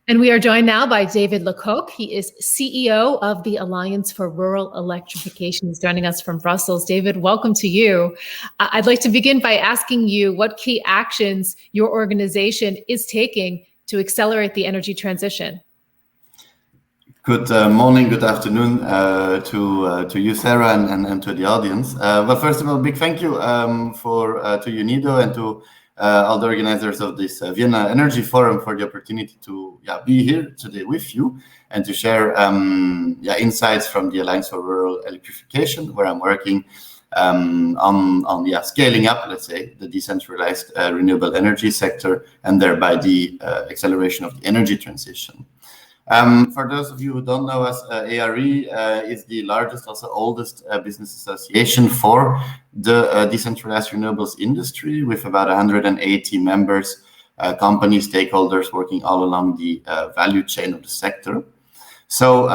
And we are joined now by David Lecoque. He is CEO of the Alliance for Rural Electrification. He's joining us from Brussels. David, welcome to you. I'd like to begin by asking you what key actions your organization is taking to accelerate the energy transition. Good morning, good afternoon to you, Sarah, and to the audience. Well, first of all, big thank you to UNIDO and to all the organizers of this Vienna Energy Forum for the opportunity to be here today with you and to share insights from the Alliance for Rural Electrification, where I'm working on scaling up, let's say, the decentralized renewable energy sector and thereby the acceleration of the energy transition. For those of you who don't know us, ARE is the largest, also oldest business association for the decentralized renewables industry, with about 180 members, companies, stakeholders working all along the value chain of the sector. So,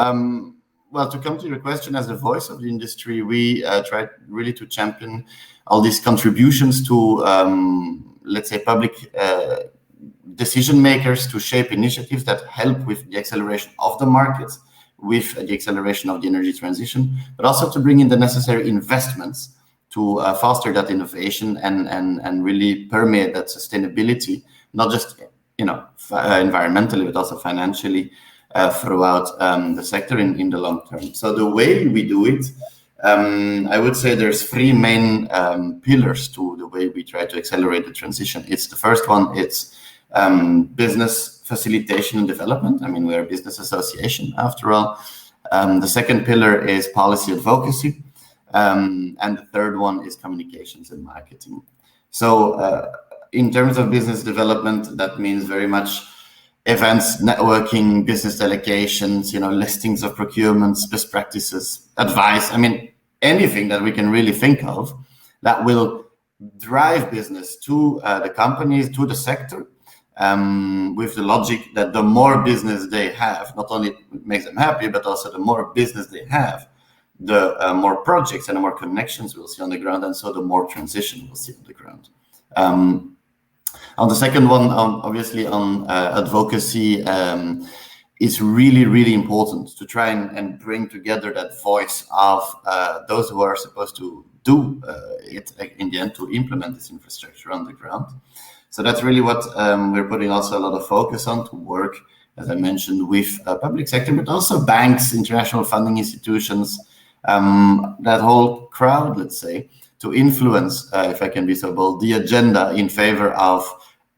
well, to come to your question, as the voice of the industry, we try really to champion all these contributions to, let's say, public decision makers to shape initiatives that help with the acceleration of the markets, with the acceleration of the energy transition, but also to bring in the necessary investments to foster that innovation and really permeate that sustainability, not just environmentally, but also financially throughout the sector in the long term. So the way we do it, I would say there's three main pillars to the way we try to accelerate the transition. It's the first one, it's business facilitation and development. I mean, we're a business association after all. The second pillar is policy advocacy. And the third one is communications and marketing. So in terms of business development, that means very much events, networking, business delegations, listings of procurements, best practices, advice. I mean, anything that we can really think of that will drive business to the companies, to the sector, with the logic that the more business they have, not only makes them happy, but also the more business they have, the more projects and the more connections we'll see on the ground, and so the more transition we'll see on the ground. On the second one, obviously on advocacy, it's really, really important to try and bring together that voice of those who are supposed to do it in the end, to implement this infrastructure on the ground. So that's really what we're putting also a lot of focus on, to work, as I mentioned, with public sector, but also banks, international funding institutions, that whole crowd, let's say, to influence, if I can be so bold, the agenda in favor of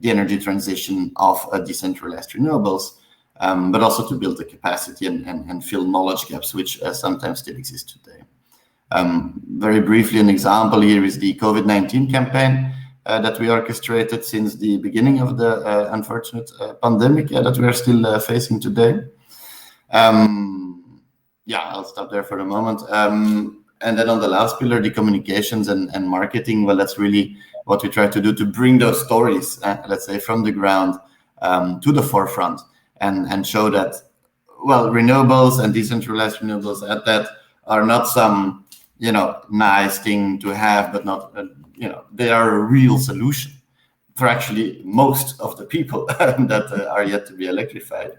the energy transition of decentralized renewables, but also to build the capacity and fill knowledge gaps, which sometimes still exist today. Very briefly, an example here is the COVID-19 campaign that we orchestrated since the beginning of the unfortunate pandemic that we are still facing today. I'll stop there for a moment. And then on the last pillar, the communications and marketing, well, that's really what we try to do, to bring those stories, let's say, from the ground to the forefront and show that, well, renewables and decentralized renewables at that are not some, nice thing to have, but not, they are a real solution for actually most of the people that are yet to be electrified.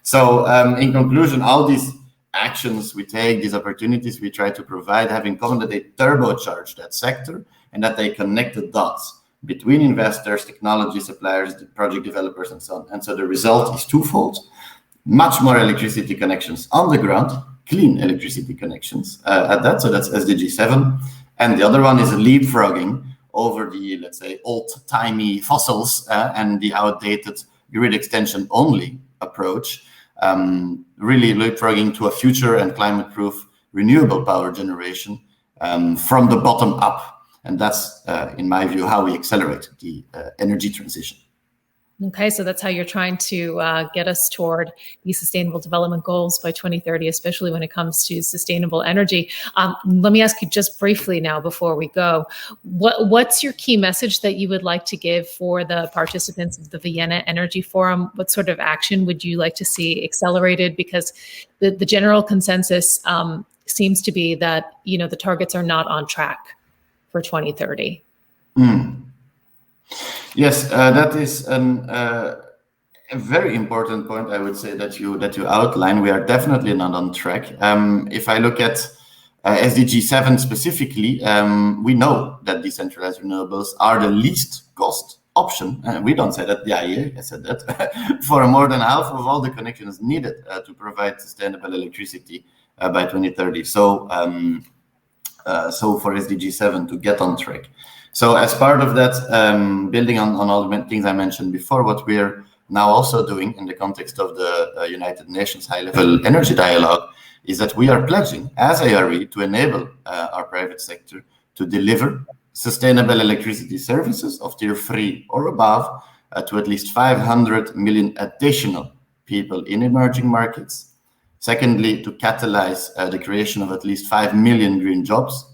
So in conclusion, all these actions we take, these opportunities we try to provide, have in common that they turbocharge that sector and that they connect the dots between investors, technology suppliers, project developers, and so on. And so the result is twofold: much more electricity connections on the ground, clean electricity connections at that. So that's SDG 7. And the other one is leapfrogging over the, let's say, old-timey fossils and the outdated grid extension only approach, really leapfrogging to a future and climate-proof renewable power generation from the bottom up. And that's, in my view, how we accelerate the energy transition. Okay, so that's how you're trying to get us toward the Sustainable Development Goals by 2030, especially when it comes to sustainable energy. Let me ask you just briefly now before we go, what's your key message that you would like to give for the participants of the Vienna Energy Forum? What sort of action would you like to see accelerated? Because the general consensus seems to be that, the targets are not on track for 2030. Yes, that is an a very important point, I would say, that you outline. We are definitely not on track. If I look at SDG 7 specifically, we know that decentralized renewables are the least cost option. We don't say that, the IEA has said that, for more than half of all the connections needed to provide sustainable electricity by 2030. So for SDG 7 to get on track. So as part of that, building on all the things I mentioned before, what we're now also doing in the context of the United Nations High-Level Energy Dialogue is that we are pledging as ARE to enable our private sector to deliver sustainable electricity services of tier 3 or above to at least 500 million additional people in emerging markets. Secondly, to catalyze the creation of at least 5 million green jobs.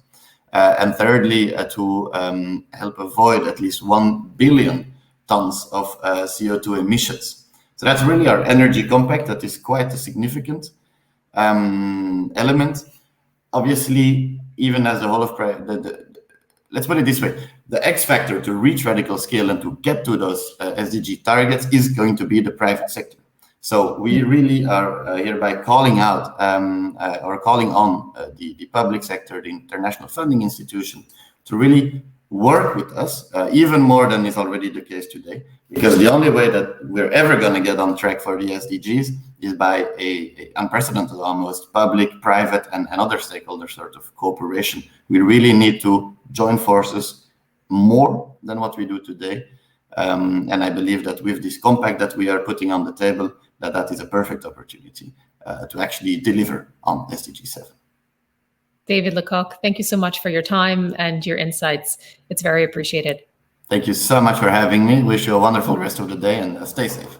And thirdly, to help avoid at least 1 billion tons of CO2 emissions. So that's really our energy compact. That is quite a significant element. Obviously, even as the whole of let's put it this way, the X factor to reach radical scale and to get to those SDG targets is going to be the private sector. So we really are hereby calling out or calling on the public sector, the international funding institution, to really work with us even more than is already the case today, because the only way that we're ever going to get on track for the SDGs is by a unprecedented almost public, private, and other stakeholder sort of cooperation. We really need to join forces more than what we do today. And I believe that with this compact that we are putting on the table, that is a perfect opportunity to actually deliver on SDG 7. David Lecoque, thank you so much for your time and your insights. It's very appreciated. Thank you so much for having me. Wish you a wonderful rest of the day and stay safe.